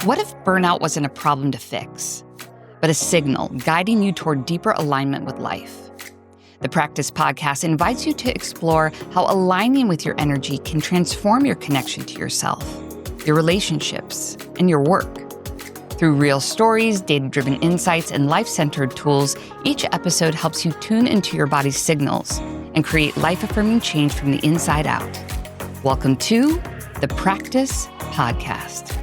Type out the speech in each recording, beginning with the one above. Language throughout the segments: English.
What if burnout wasn't a problem to fix, but a signal guiding you toward deeper alignment with life? The Practice Podcast invites you to explore how aligning with your energy can transform your connection to yourself, your relationships, and your work. Through real stories, data-driven insights, and life-centered tools, each episode helps you tune into your body's signals and create life-affirming change from the inside out. Welcome to the Practice Podcast.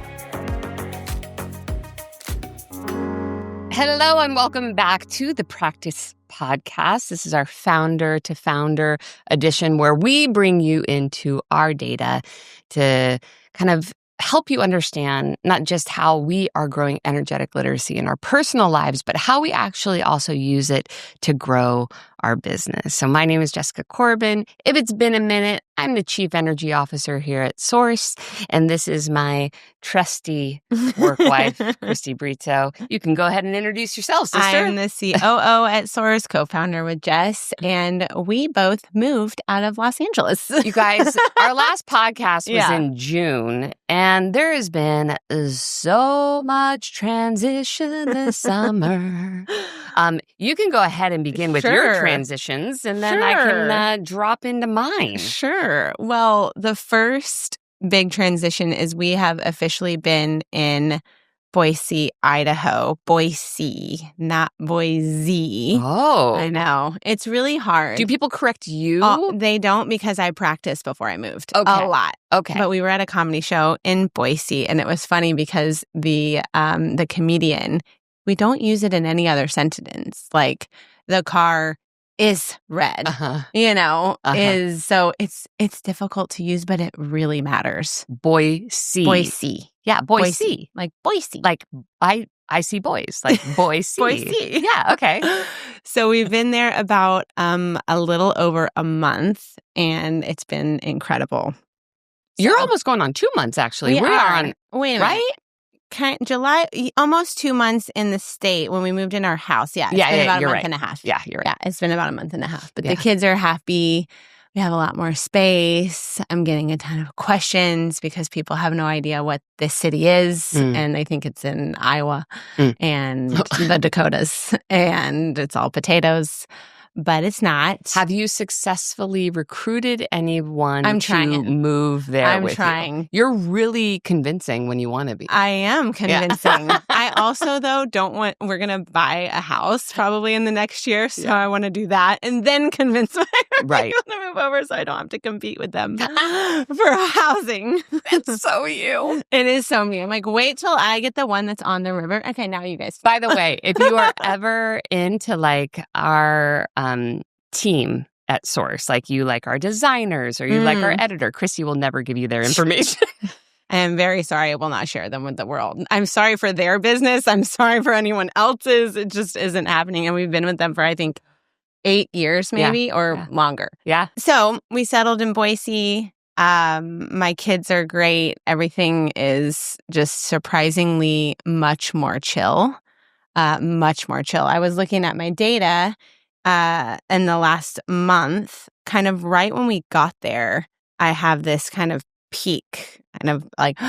Hello, and welcome back to the Practice Podcast. This is our founder to founder edition where we bring you into our data to kind of help you understand not just how we are growing energetic literacy in our personal lives, but how we actually also use it to grow our business. So my name is Jessica Corbin. If it's been a minute, I'm the Chief Energy Officer here at SORCE, and this is my trusty work wife, Kristi Britto. You can go ahead and introduce yourself, sister. I am the COO at SORCE, co-founder with Jess, and we both moved out of Los Angeles. You guys, our last podcast was in June, and there has been so much transition this summer. You can go ahead and begin with your transitions, and then I can drop into mine. Sure. Well, the first big transition is we have officially been in Boise, Idaho. Boise, not Boise. Oh. I know. It's really hard. Do people correct you? They don't, because I practiced before I moved. Okay. A lot. Okay. But we were at a comedy show in Boise, and it was funny because the comedian, we don't use it in any other sentence. Like, the car is red, is so it's difficult to use, but it really matters. Boise. Yeah, Boise. Like Boise. Like I see boys. Like Boise. Boise. Yeah, okay. So we've been there about a little over a month, and it's been incredible. You're almost going on 2 months, actually. We are on, wait a minute. right? July, almost 2 months in the state when we moved in our house. Yeah, it's been about a month and a half. Yeah, you're right. Yeah, it's been about a month and a half. But the kids are happy. We have a lot more space. I'm getting a ton of questions because people have no idea what this city is. And they think it's in Iowa and the Dakotas. And it's all potatoes. But it's not. Have you successfully recruited anyone to move there I'm with trying. you? You're really convincing when you want to be. I am convincing. I also, though, we're going to buy a house probably in the next year. So I want to do that and then convince my people to move over so I don't have to compete with them for housing. That's so you. It is so me. I'm like, wait till I get the one that's on the river. Okay, now you guys. By the way, if you are ever into like our team at SORCE, like you like our designers or you like our editor, Kristi will never give you their information. I am very sorry. I will not share them with the world. I'm sorry for their business. I'm sorry for anyone else's. It just isn't happening. And we've been with them for, I think, 8 years maybe or longer. Yeah. So we settled in Boise. My kids are great. Everything is just surprisingly much more chill. Much more chill. I was looking at my data in the last month, kind of right when we got there. I have this kind of peak, kind of like,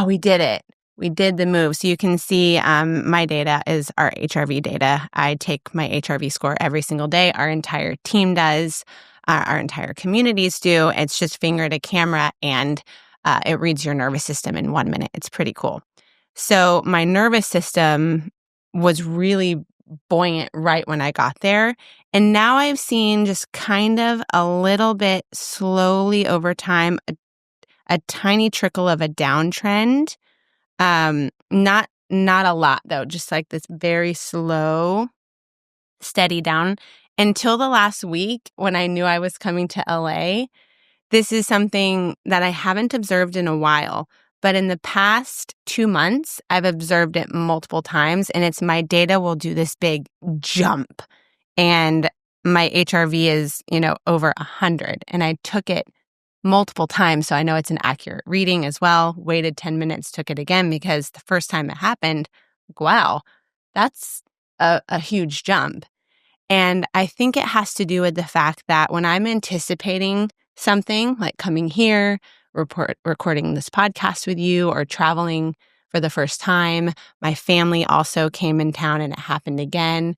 we did it. We did the move. So you can see my data is our HRV data. I take my HRV score every single day. Our entire team does. Our entire communities do. It's just finger to camera, and it reads your nervous system in 1 minute. It's pretty cool. So my nervous system was really buoyant right when I got there. And now I've seen just kind of a little bit slowly over time, a tiny trickle of a downtrend. Not a lot though, just like this very slow, steady down until the last week when I knew I was coming to LA. This is something that I haven't observed in a while. But in the past 2 months, I've observed it multiple times, and it's my data will do this big jump. And my HRV is, over 100. And I took it multiple times, so I know it's an accurate reading as well. Waited 10 minutes, took it again, because the first time it happened, wow, that's a huge jump. And I think it has to do with the fact that when I'm anticipating something like coming here, recording this podcast with you, or traveling for for the first time. My family also came in town and it happened again.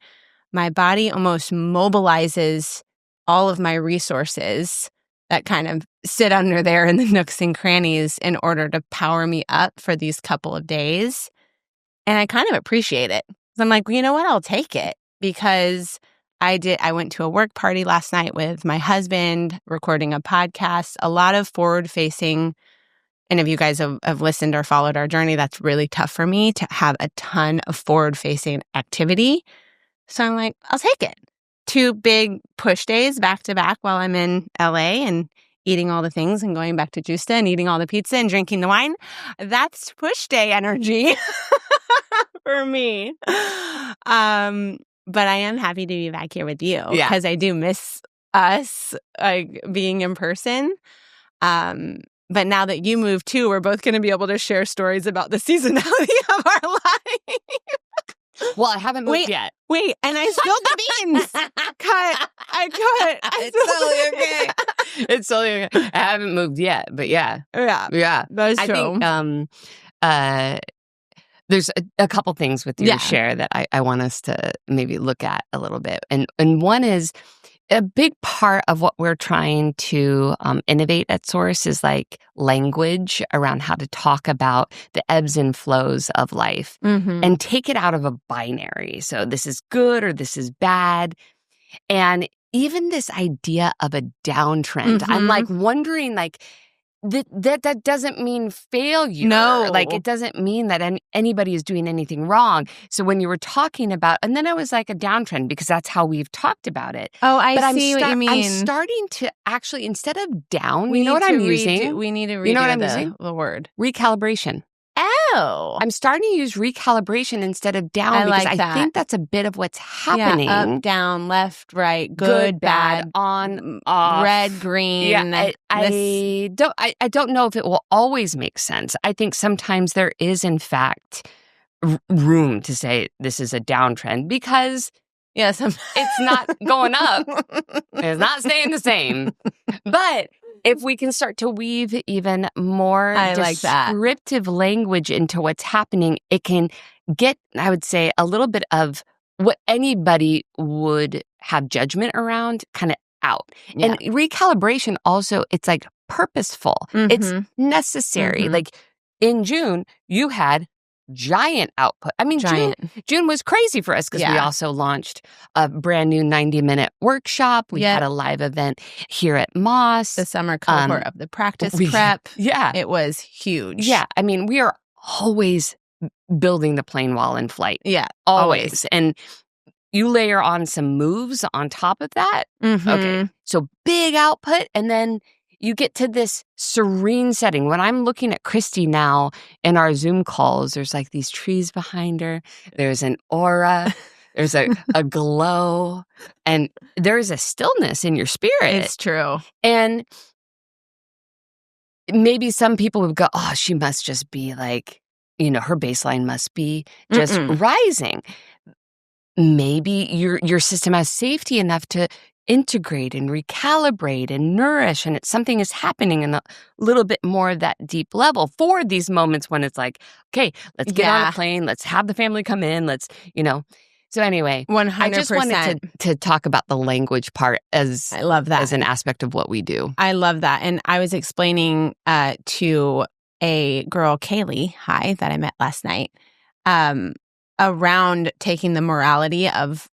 My body almost mobilizes all of my resources that kind of sit under there in the nooks and crannies in order to power me up for these couple of days. And I kind of appreciate it. So I'm like, well, you know what? I'll take it, because I went to a work party last night with my husband, recording a podcast, a lot of forward-facing. And if you guys have listened or followed our journey, that's really tough for me to have a ton of forward-facing activity. So I'm like, I'll take it. 2 big push days back to back while I'm in LA and eating all the things and going back to Justa and eating all the pizza and drinking the wine. That's push day energy for me. But I am happy to be back here with you, because I do miss us, like, being in person. But now that you moved too, we're both going to be able to share stories about the seasonality of our life. Well, I haven't moved yet. Wait, and I spilled the beans. Cut. It's totally okay. It's totally okay. I haven't moved yet, but yeah. Yeah. That's true. I think there's a couple things with your share that I want us to maybe look at a little bit. And one is, a big part of what we're trying to innovate at SORCE is like language around how to talk about the ebbs and flows of life and take it out of a binary. So this is good or this is bad. And even this idea of a downtrend, I'm like wondering, like, that doesn't mean failure. No. Like, it doesn't mean that anybody is doing anything wrong. So when you were talking about, and then I was like, a downtrend, because that's how we've talked about it. Oh, I see what you mean. I'm starting to actually, instead of down, you know what I'm using? We need to redo you know what I'm using? The word. Recalibration. Oh. I'm starting to use recalibration instead of down, because I think that's a bit of what's happening. Yeah, up, down, left, right, good, bad, on, off, red, green. Yeah, I don't know if it will always make sense. I think sometimes there is, in fact, room to say this is a downtrend, because yes, it's not going up. It's not staying the same. But if we can start to weave even more descriptive language into what's happening, it can get, I would say, a little bit of what anybody would have judgment around kind of out. Yeah. And recalibration also, it's like purposeful. It's necessary. Like, in June, you had giant output. I mean, June was crazy for us, because we also launched a brand new 90-minute workshop. We had a live event here at Moss. The summer cohort of the practice prep. Yeah. It was huge. Yeah. I mean, we are always building the plane while in flight. Yeah. Always. And you layer on some moves on top of that. Okay. So big output, and then you get to this serene setting. When I'm looking at Kristi now in our Zoom calls, there's like these trees behind her. There's an aura. There's a glow. And there's a stillness in your spirit. It's true. And maybe some people would go, oh, she must just be like, her baseline must be just rising. Maybe your system has safety enough to integrate and recalibrate and nourish, and something is happening in a little bit more of that deep level for these moments when it's like, okay, let's get on a plane, let's have the family come in, let's. So anyway, 100%. I just wanted to talk about the language part as I love that as an aspect of what we do. I love that. And I was explaining to a girl, Kaylee, that I met last night, around taking the morality of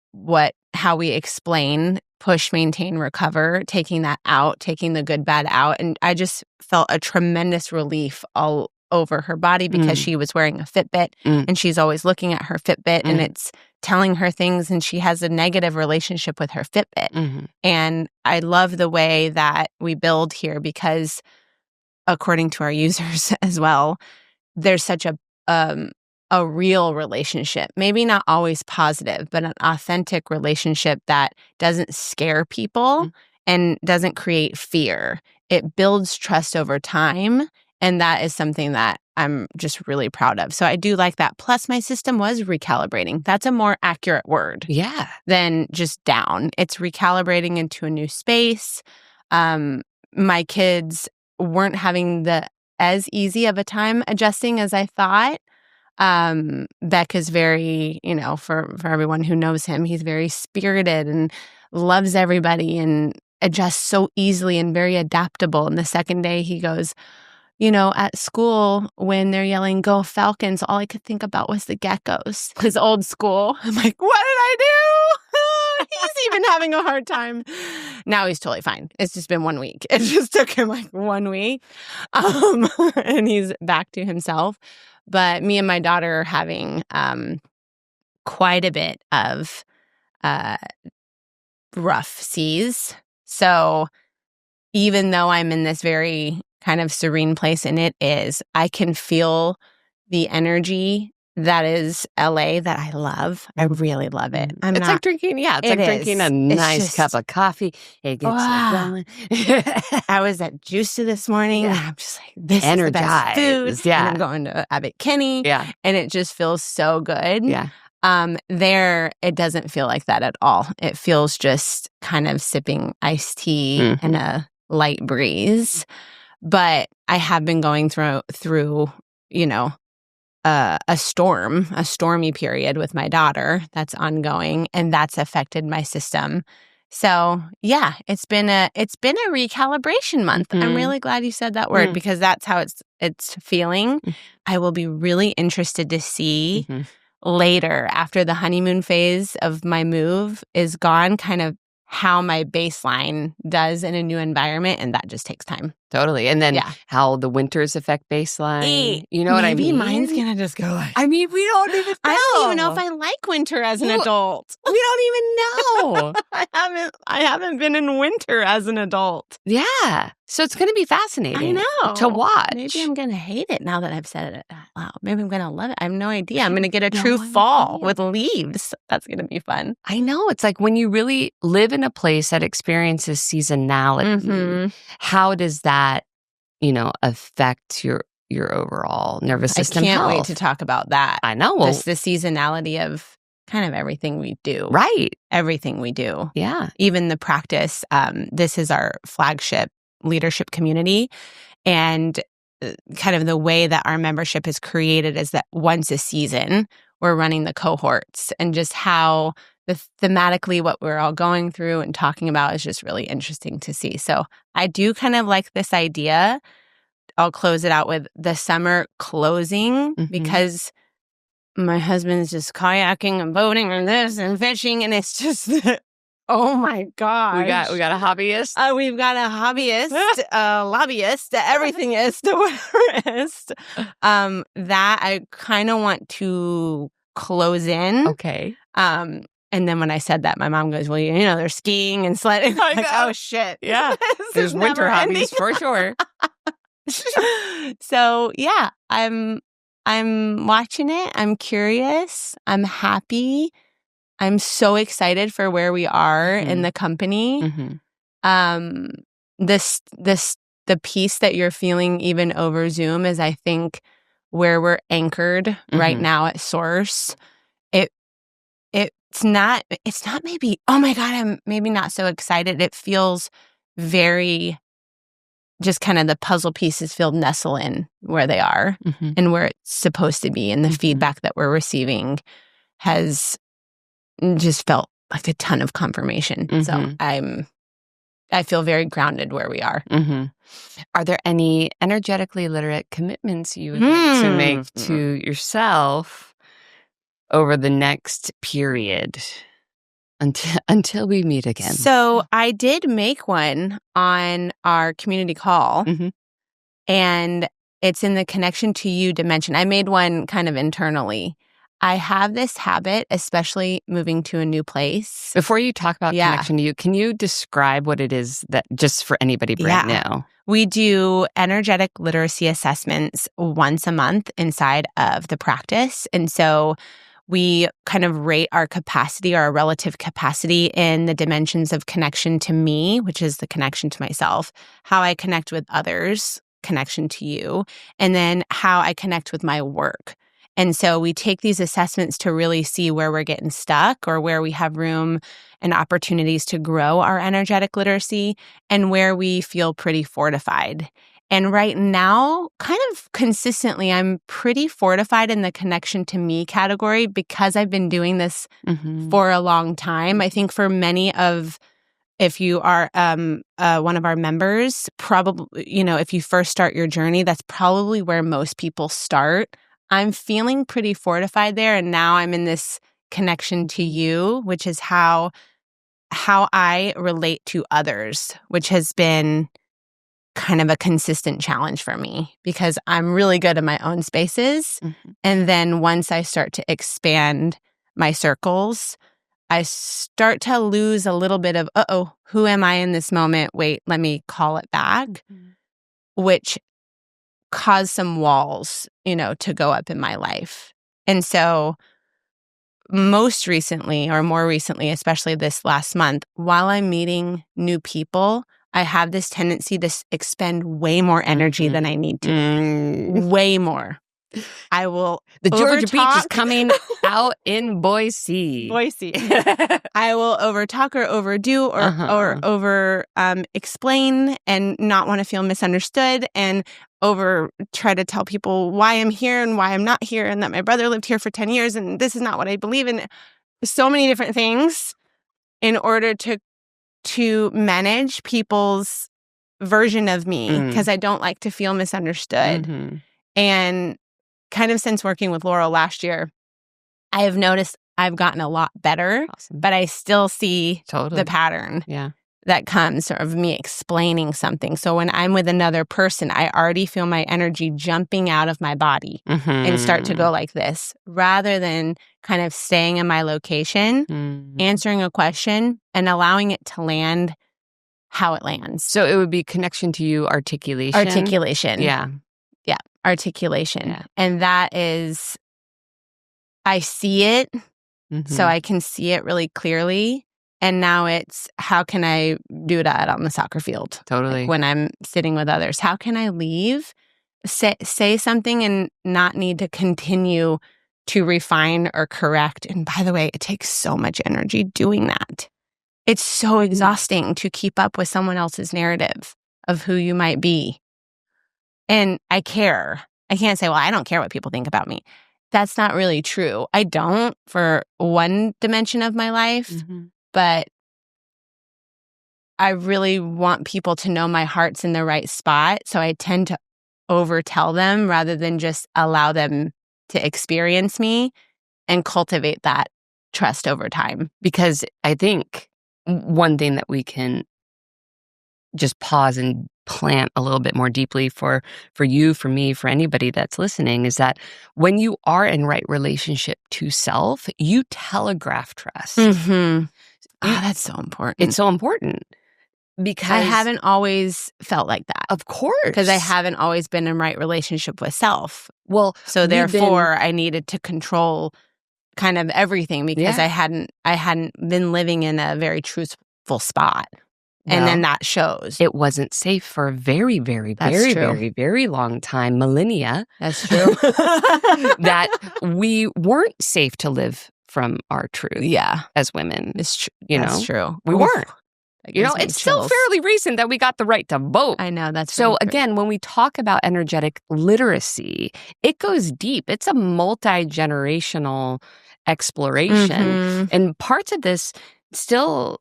how we explain push, maintain, recover, taking that out, taking the good, bad out. And I just felt a tremendous relief all over her body, because she was wearing a Fitbit and she's always looking at her Fitbit and it's telling her things, and she has a negative relationship with her Fitbit. And I love the way that we build here, because according to our users as well, there's such a real relationship, maybe not always positive, but an authentic relationship that doesn't scare people and doesn't create fear. It builds trust over time. And that is something that I'm just really proud of. So I do like that. Plus, my system was recalibrating. That's a more accurate word than just down. It's recalibrating into a new space. My kids weren't having as easy of a time adjusting as I thought. Beck is very, for everyone who knows him, he's very spirited and loves everybody and adjusts so easily and very adaptable. And the second day he goes, at school when they're yelling, "Go Falcons," all I could think about was the geckos. His old school. I'm like, what did I do? He's even having a hard time. Now he's totally fine. It's just been 1 week. It just took him like 1 week. And he's back to himself. But me and my daughter are having quite a bit of rough seas. So even though I'm in this very kind of serene place, and I can feel the energy that is LA that I love. I really love it. It's like drinking a nice cup of coffee. It gets you going. I was at Juicy this morning, and I'm just like, this is the best food. Yeah. And I'm going to Abbott Kinney, and it just feels so good. Yeah. There, it doesn't feel like that at all. It feels just kind of sipping iced tea and a light breeze. But I have been going through, a stormy period with my daughter that's ongoing, and that's affected my system. So yeah, it's been a recalibration month. I'm really glad you said that word because that's how it's feeling. I will be really interested to see later, after the honeymoon phase of my move is gone, kind of how my baseline does in a new environment, and that just takes time. Totally. And then how the winters affect baseline. You know what I mean? Maybe mine's going to just go like... we don't even know. I don't even know if I like winter as an adult. We don't even know. I haven't been in winter as an adult. Yeah. So it's going to be fascinating. I know. To watch. Maybe I'm going to hate it now that I've said it out loud. Maybe I'm going to love it. I have no idea. I'm going to get a true fall with leaves. That's going to be fun. I know. It's like when you really live in a place that experiences seasonality, how does that, affect your overall nervous system I can't health? wait to talk about that. I know. The seasonality of kind of everything we do. Right. Everything we do. Yeah. Even the practice. This is our flagship leadership community. And kind of the way that our membership is created is that once a season, we're running the cohorts, and just how thematically what we're all going through and talking about is just really interesting to see. So I do kind of like this idea. I'll close it out with the summer closing because my husband's just kayaking and boating and this and fishing, and it's just oh my gosh. We got a hobbyist. We've got a hobbyist, a lobbyist, everything is, whatever is. That I kind of want to close in. Okay. And then when I said that, my mom goes, "Well, they're skiing and sledding." I'm like, oh shit. Yeah. There's winter hobbies for sure. So yeah, I'm watching it. I'm curious. I'm happy. I'm so excited for where we are in the company. The piece that you're feeling even over Zoom is, I think, where we're anchored right now at SORCE. It's not maybe, oh my God, I'm maybe not so excited. It feels very just kind of the puzzle pieces feel nestle in where they are and where it's supposed to be. And the feedback that we're receiving has just felt like a ton of confirmation. So I feel very grounded where we are. Are there any energetically literate commitments you would like to make to yourself over the next period until we meet again? So I did make one on our community call, and it's in the connection to you dimension. I made one kind of internally. I have this habit, especially moving to a new place. Before you talk about connection to you, can you describe what it is that, just for anybody brand new? We do energetic literacy assessments once a month inside of the practice. And so we kind of rate our capacity, our relative capacity in the dimensions of connection to me, which is the connection to myself, how I connect with others, connection to you, and then how I connect with my work. And so we take these assessments to really see where we're getting stuck or where we have room and opportunities to grow our energetic literacy and where we feel pretty fortified. And right now, kind of consistently, I'm pretty fortified in the connection to me category because I've been doing this for a long time. I think for many of, if you are one of our members, probably, if you first start your journey, that's probably where most people start. I'm feeling pretty fortified there. And now I'm in this connection to you, which is how I relate to others, which has been kind of a consistent challenge for me because I'm really good in my own spaces. And then once I start to expand my circles, I start to lose a little bit of, who am I in this moment? Wait, let me call it back, which caused some walls, to go up in my life. And so most recently, or more recently, especially this last month, while I'm meeting new people, I have this tendency to expend way more energy than I need to. Way more. I will The Georgia Beach is coming out in Boise. I will overtalk or overdo or over explain and not want to feel misunderstood and try to tell people why I'm here and why I'm not here and that my brother lived here for 10 years and this is not what I believe in. So many different things in order to manage people's version of me because I don't like to feel misunderstood. And kind of since working with Laurel last year, I have noticed I've gotten a lot better, but I still see the pattern that comes of me explaining something. So when I'm with another person, I already feel my energy jumping out of my body and start to go like this, rather than kind of staying in my location, answering a question, and allowing it to land how it lands. So it would be connection to you, articulation. Yeah. Articulation. Yeah. And that is, I see it, so I can see it really clearly. And now it's, how can I do that on the soccer field? Totally. Like when I'm sitting with others, how can I leave, say something and not need to continue to refine or correct? And by the way, it takes so much energy doing that. It's so exhausting to keep up with someone else's narrative of who you might be. And I care. I can't say, well, I don't care what people think about me. That's not really true. I don't for one dimension of my life, but I really want people to know my heart's in the right spot. So I tend to overtell them rather than just allow them to experience me and cultivate that trust over time. Because I think one thing that we can just pause and plant a little bit more deeply for you, for me, for anybody that's listening, is that when you are in right relationship to self, you telegraph trust. That's so important. It's so important because I haven't always felt like that. Of course. Because I haven't always been in right relationship with self. Well, so therefore I needed to control kind of everything because I hadn't been living in a very truthful spot. And then that shows. It wasn't safe for a very, very, very, very, very long time, millennia. That's true. That we weren't safe to live from our truth. Yeah. As women. It's true. That's true. We weren't. It's still fairly recent that we got the right to vote. I know, that's so. Again, when we talk about energetic literacy, it goes deep. It's a multi-generational exploration. And parts of this still,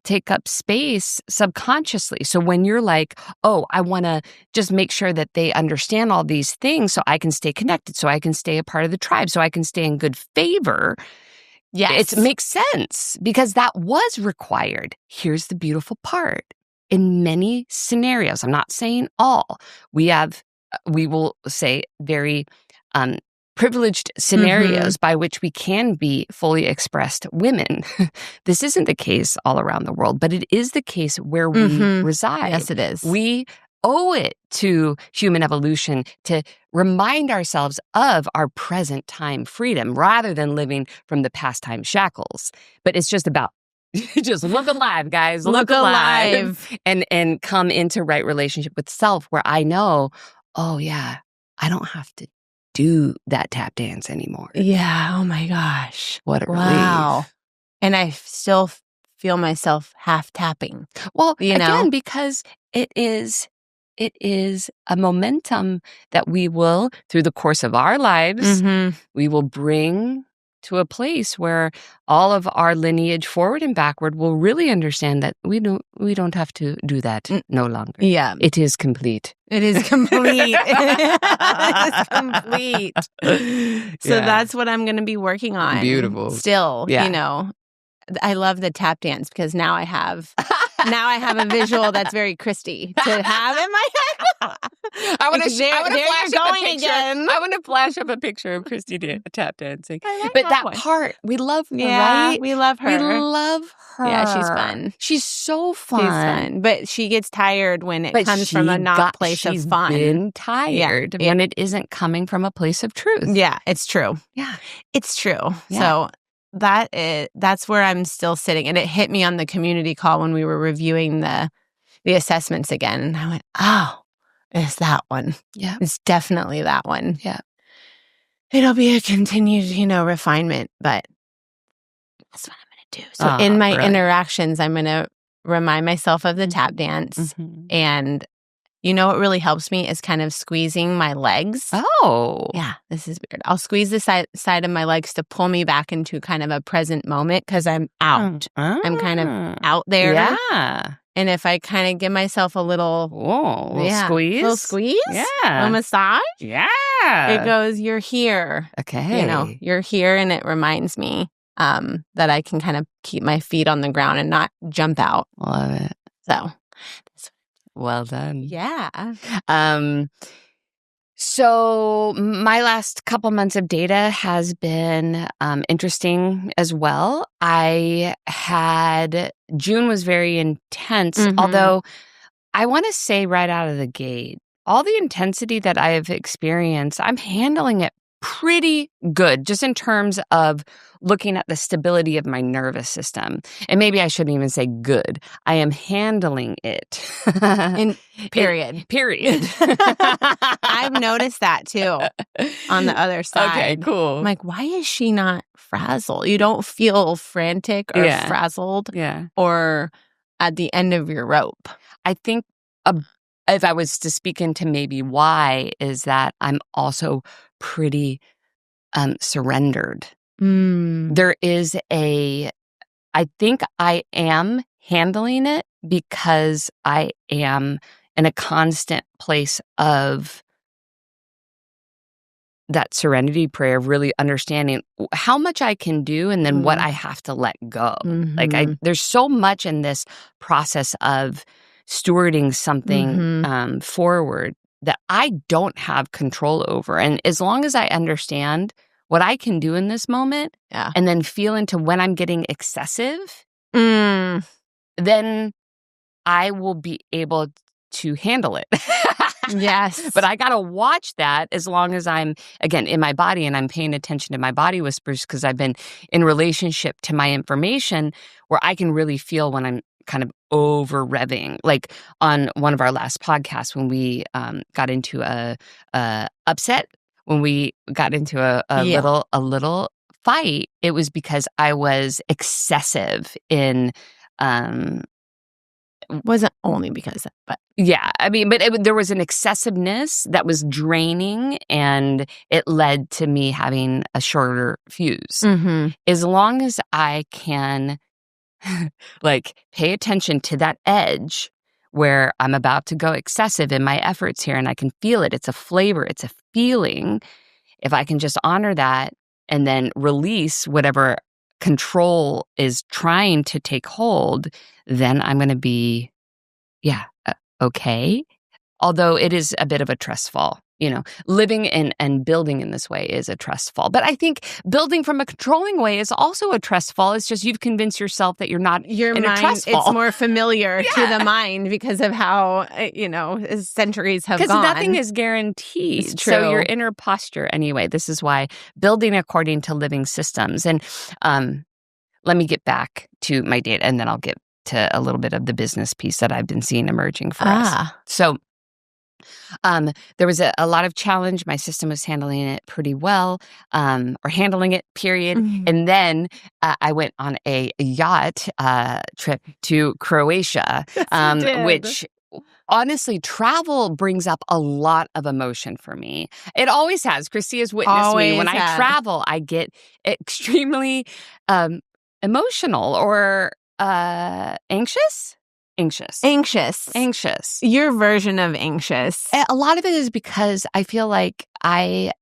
take up space subconsciously. So when you're like, oh, I want to just make sure that they understand all these things so I can stay connected, so I can stay a part of the tribe, so I can stay in good favor. Yes. It makes sense because that was required. Here's the beautiful part. In many scenarios, I'm not saying all, we will say very privileged scenarios by which we can be fully expressed women. This isn't the case all around the world, but it is the case where we reside. Yes, it is. We owe it to human evolution to remind ourselves of our present time freedom rather than living from the past time shackles. But it's just about just look alive, guys. Look alive. And come into right relationship with self where I know, oh yeah, I don't have to do that tap dance anymore. Yeah. Oh my gosh. What a relief. And I still feel myself half tapping. Well, again, because it it is a momentum that we will, through the course of our lives, we will bring to a place where all of our lineage forward and backward will really understand that we don't have to do that no longer. Yeah. It is complete. It is complete. It is complete. So that's what I'm going to be working on. Beautiful. Still, I love the tap dance because now I have a visual that's very Kristi to have in my head. I want to flash up a picture of Kristi tap dancing. But that part, we love her, right? We love her. We love her. Yeah, she's fun. She's so fun. She's fun. But she gets tired when it comes from a place of fun. She's been tired when it isn't coming from a place of truth. Yeah, it's true. Yeah. It's true. Yeah. So that's where I'm still sitting. And it hit me on the community call when we were reviewing the assessments again. And I went, oh, it's that one. Yeah. It's definitely that one. Yeah. It'll be a continued, refinement, but that's what I'm going to do. So in my interactions, I'm going to remind myself of the tap dance. And what really helps me is kind of squeezing my legs. Oh. Yeah, this is weird. I'll squeeze the side of my legs to pull me back into kind of a present moment because I'm out. I'm kind of out there. Yeah. And if I kind of give myself a little squeeze. Little squeeze. Yeah. A little massage. Yeah. It goes, you're here. Okay. You're here. And it reminds me that I can kind of keep my feet on the ground and not jump out. Love it. So. Well done. Yeah. So my last couple months of data has been interesting as well. June was very intense, although I want to say right out of the gate, all the intensity that I have experienced, I'm handling it pretty good, just in terms of looking at the stability of my nervous system. And maybe I shouldn't even say good. I am handling it. Period. I've noticed that too on the other side. Okay, cool. I'm like, why is she not frazzled? You don't feel frantic or frazzled or at the end of your rope. I think if I was to speak into maybe why, is that I'm also pretty surrendered. There is I think I am handling it because I am in a constant place of that serenity prayer, of really understanding how much I can do and then what I have to let go. Like there's so much in this process of stewarding something forward that I don't have control over. And as long as I understand what I can do in this moment and then feel into when I'm getting excessive, then I will be able to handle it. Yes. But I got to watch that as long as I'm, again, in my body and I'm paying attention to my body whispers, because I've been in relationship to my information where I can really feel when I'm kind of over revving. Like on one of our last podcasts when we got into a upset, when we got into a little fight, it was because I was excessive in wasn't only because of, but yeah, I mean, but there was an excessiveness that was draining, and it led to me having a shorter fuse. As long as I can like pay attention to that edge where I'm about to go excessive in my efforts here, and I can feel it. It's a flavor, it's a feeling. If I can just honor that and then release whatever control is trying to take hold, then I'm going to be, okay. Although it is a bit of a trust fall. Living and building in this way is a trust fall. But I think building from a controlling way is also a trust fall. It's just you've convinced yourself that you're not in a trust fall. It's more familiar to the mind because of how, centuries have gone. Because nothing is guaranteed. It's true. So your inner posture, anyway, this is why building according to living systems. And let me get back to my data, and then I'll get to a little bit of the business piece that I've been seeing emerging for us. So there was a lot of challenge. My system was handling it pretty well, or handling it, period. And then I went on a yacht trip to Croatia, which honestly, travel brings up a lot of emotion for me. It always has. Christy has witnessed me. When I travel, I get extremely emotional or anxious. Your version of anxious. A lot of it is because I feel like I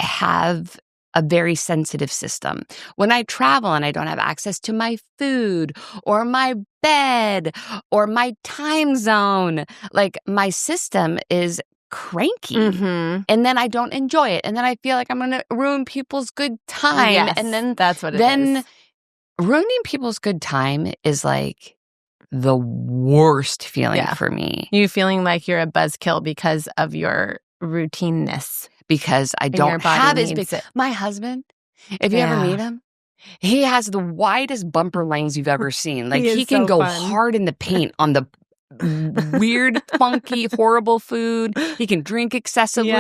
have a very sensitive system. When I travel and I don't have access to my food or my bed or my time zone, like my system is cranky. And then I don't enjoy it. And then I feel like I'm going to ruin people's good time. Yes, and then that's what it is. Ruining people's good time is like the worst feeling for me. You feeling like you're a buzzkill because of your routineness. Because I don't have as big. My husband, if you ever meet him, he has the widest bumper lanes you've ever seen. Like he can go hard in the paint on the weird, funky, horrible food. He can drink excessively,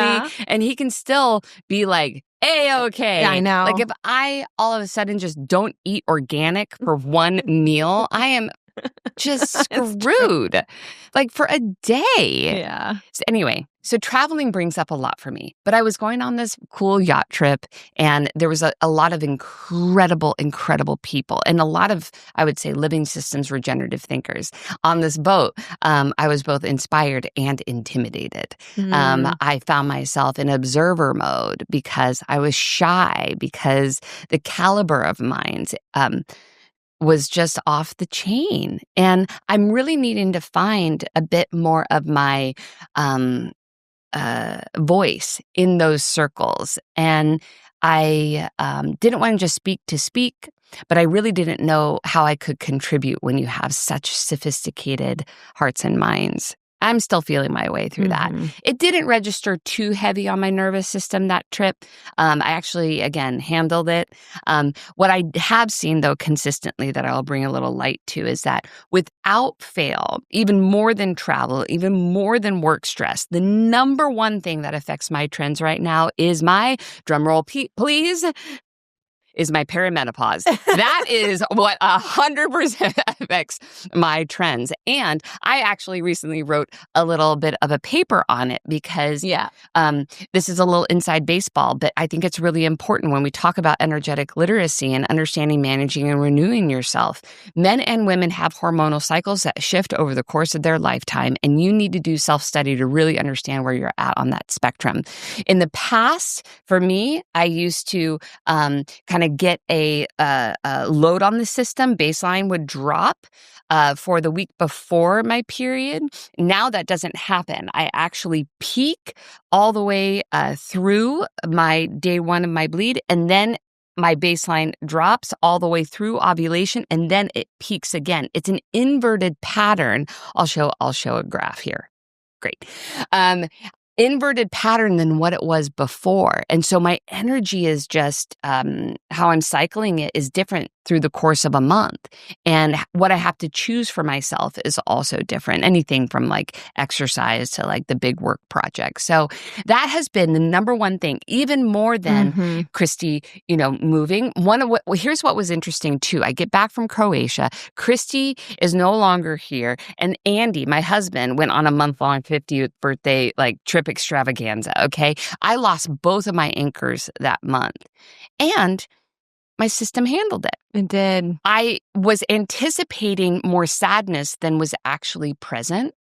and he can still be like, A-okay. I know. Like if I all of a sudden just don't eat organic for one meal, I am just screwed. Like for a day. Yeah. So anyway, so traveling brings up a lot for me. But I was going on this cool yacht trip, and there was a lot of incredible people and a lot of, I would say, living systems regenerative thinkers. On this boat, I was both inspired and intimidated. I found myself in observer mode because I was shy, because the caliber of minds was just off the chain. And I'm really needing to find a bit more of my voice in those circles. And I didn't want to just speak, but I really didn't know how I could contribute when you have such sophisticated hearts and minds. I'm still feeling my way through that. It didn't register too heavy on my nervous system that trip. I actually, again, handled it. What I have seen, though, consistently that I'll bring a little light to is that without fail, even more than travel, even more than work stress, the number one thing that affects my trends right now is my, drumroll please, is my perimenopause. That is what 100% affects my trends. And I actually recently wrote a little bit of a paper on it because this is a little inside baseball, but I think it's really important when we talk about energetic literacy and understanding, managing, and renewing yourself. Men and women have hormonal cycles that shift over the course of their lifetime, and you need to do self-study to really understand where you're at on that spectrum. In the past, for me, I used to kind of get a load on the system. Baseline would drop for the week before my period. Now that doesn't happen. I actually peak all the way through my day one of my bleed, and then my baseline drops all the way through ovulation, and then it peaks again. It's an inverted pattern. I'll show a graph here. Great. Inverted pattern than what it was before. And so my energy is just, how I'm cycling it is different through the course of a month. And what I have to choose for myself is also different. Anything from like exercise to like the big work project. So that has been the number one thing, even more than Christy, moving. Here's what was interesting too. I get back from Croatia. Christy is no longer here. And Andy, my husband, went on a month-long 50th birthday trip extravaganza. Okay. I lost both of my anchors that month. And my system handled it. It did. I was anticipating more sadness than was actually present.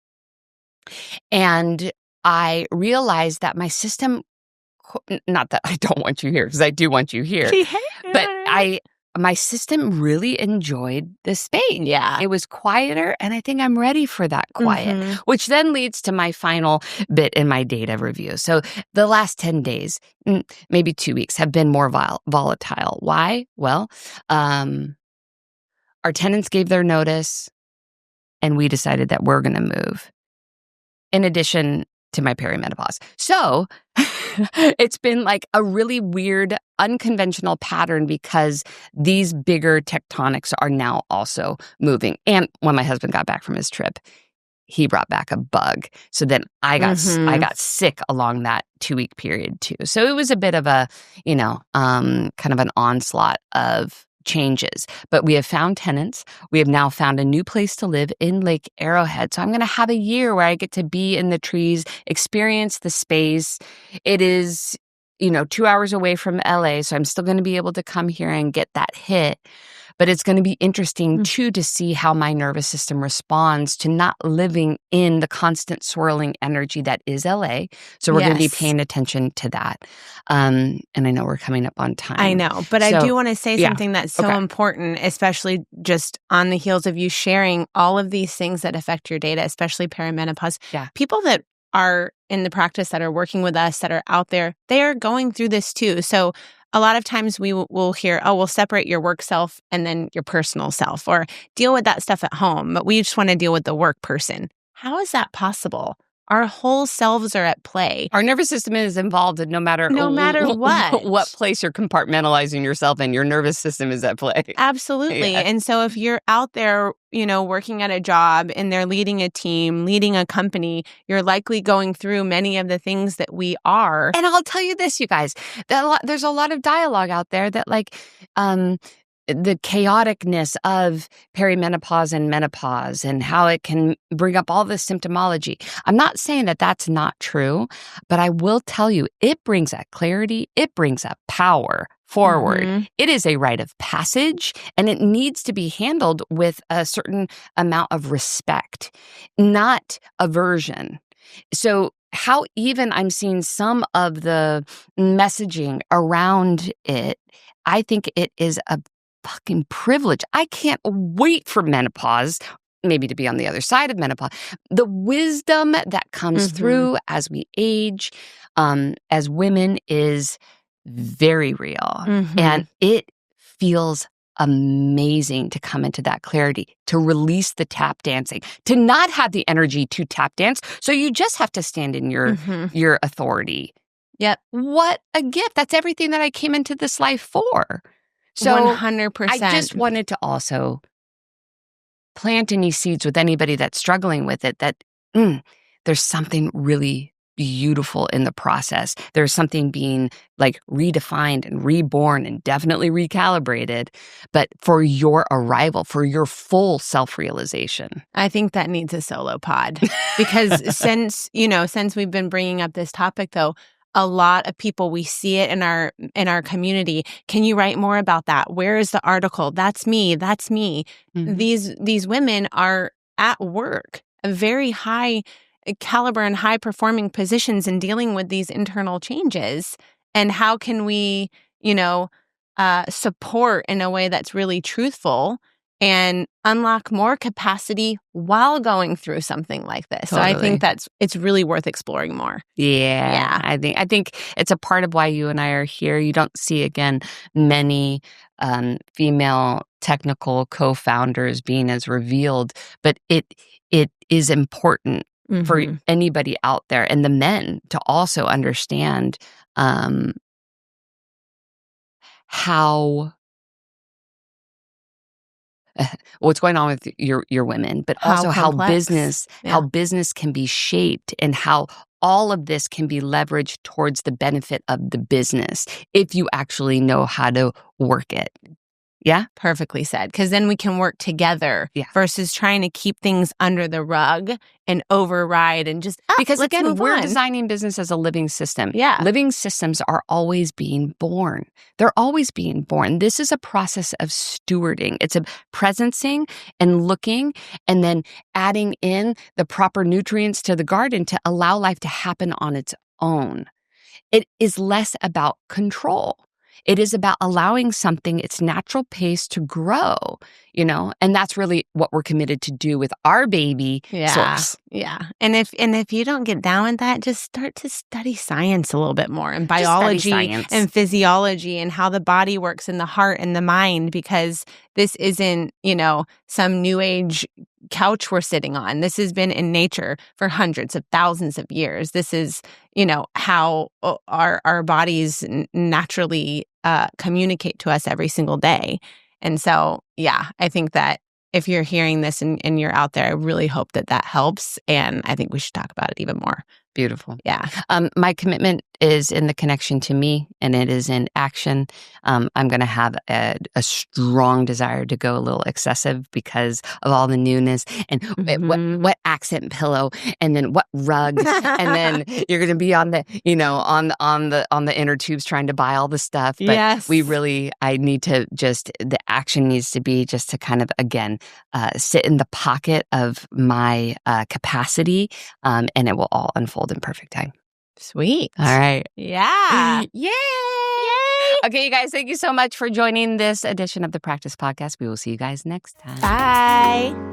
And I realized that my system, not that I don't want you here, because I do want you here, but my system really enjoyed the space. Yeah. It was quieter, and I think I'm ready for that quiet, which then leads to my final bit in my data review. So the last 10 days, maybe 2 weeks, have been more volatile. Why? Well, our tenants gave their notice, and we decided that we're going to move, in addition to my perimenopause. So it's been like a really weird, unconventional pattern because these bigger tectonics are now also moving. And when my husband got back from his trip, he brought back a bug. So then I got sick along that 2-week period too. So it was a bit of a, kind of an onslaught of changes. But we have found tenants. We have now found a new place to live in Lake Arrowhead. So I'm going to have a year where I get to be in the trees, experience the space. It is, 2 hours away from LA. So I'm still going to be able to come here and get that hit. But it's going to be interesting, too, to see how my nervous system responds to not living in the constant swirling energy that is LA. So we're going to be paying attention to that. And I know we're coming up on time. I know, but I do want to say something that's so important, especially just on the heels of you sharing all of these things that affect your data, especially perimenopause. Yeah. People that are in the practice, that are working with us, that are out there, they are going through this too. So a lot of times we will hear, we'll separate your work self and then your personal self, or deal with that stuff at home, but we just want to deal with the work person. How is that possible? Our whole selves are at play. Our nervous system is involved no matter what. What place you're compartmentalizing yourself in, your nervous system is at play. Absolutely. Yeah. And so if you're out there, working at a job and they're leading a team, leading a company, you're likely going through many of the things that we are. And I'll tell you this, you guys, there's a lot of dialogue out there that the chaoticness of perimenopause and menopause and how it can bring up all this symptomology. I'm not saying that that's not true, but I will tell you, it brings a clarity, it brings a power forward. Mm-hmm. It is a rite of passage, and it needs to be handled with a certain amount of respect, not aversion. So how even I'm seeing some of the messaging around it, I think it is a fucking privilege. I can't wait for menopause, maybe to be on the other side of menopause. The wisdom that comes through as we age, as women, is very real. And it feels amazing to come into that clarity, to release the tap dancing, to not have the energy to tap dance. So you just have to stand in your authority. Yep. What a gift. That's everything that I came into this life for. So 100%. I just wanted to also plant any seeds with anybody that's struggling with it, that there's something really beautiful in the process. There's something being redefined and reborn and definitely recalibrated, but for your arrival, for your full self-realization. I think that needs a solo pod because since we've been bringing up this topic, though, a lot of people, we see it in our community. Can you write more about that? Where is the article? That's me. That's me. Mm-hmm. These women are at work, a very high caliber and high performing positions, and dealing with these internal changes. And how can we, support in a way that's really truthful and unlock more capacity while going through something like this? Totally. So I think it's really worth exploring more. Yeah. I think it's a part of why you and I are here. You don't see, again, many female technical co-founders being as revealed, but it is important for anybody out there, and the men, to also understand how what's going on with your women, but also how business can be shaped, and how all of this can be leveraged towards the benefit of the business if you actually know how to work it. Yeah? Perfectly said. Because then we can work together versus trying to keep things under the rug and override and just, because again, we're designing business as a living system. Yeah. Living systems are always being born. They're always being born. This is a process of stewarding. It's a presencing and looking, and then adding in the proper nutrients to the garden to allow life to happen on its own. It is less about control. It is about allowing something its natural pace to grow, and that's really what we're committed to do with our baby, SORCE. Yeah. And if you don't get down with that, just start to study science a little bit more, and biology and physiology, and how the body works, and the heart and the mind, because this isn't, some new age couch we're sitting on. This has been in nature for hundreds of thousands of years. This is, how our bodies naturally communicate to us every single day. And so, I think that if you're hearing this and you're out there, I really hope that helps. And I think we should talk about it even more. Beautiful. Yeah. My commitment is in the connection to me, and it is in action. I'm going to have a strong desire to go a little excessive because of all the newness and what accent pillow, and then what rug, and then you're going to be on the on the inner tubes trying to buy all the stuff. But Yes. I need to the action needs to be just to kind of again sit in the pocket of my capacity, and it will all unfold in perfect time. Sweet. All right. Yeah. Yay! Yay! Okay, you guys, thank you so much for joining this edition of the Practice Podcast. We will see you guys next time. Bye.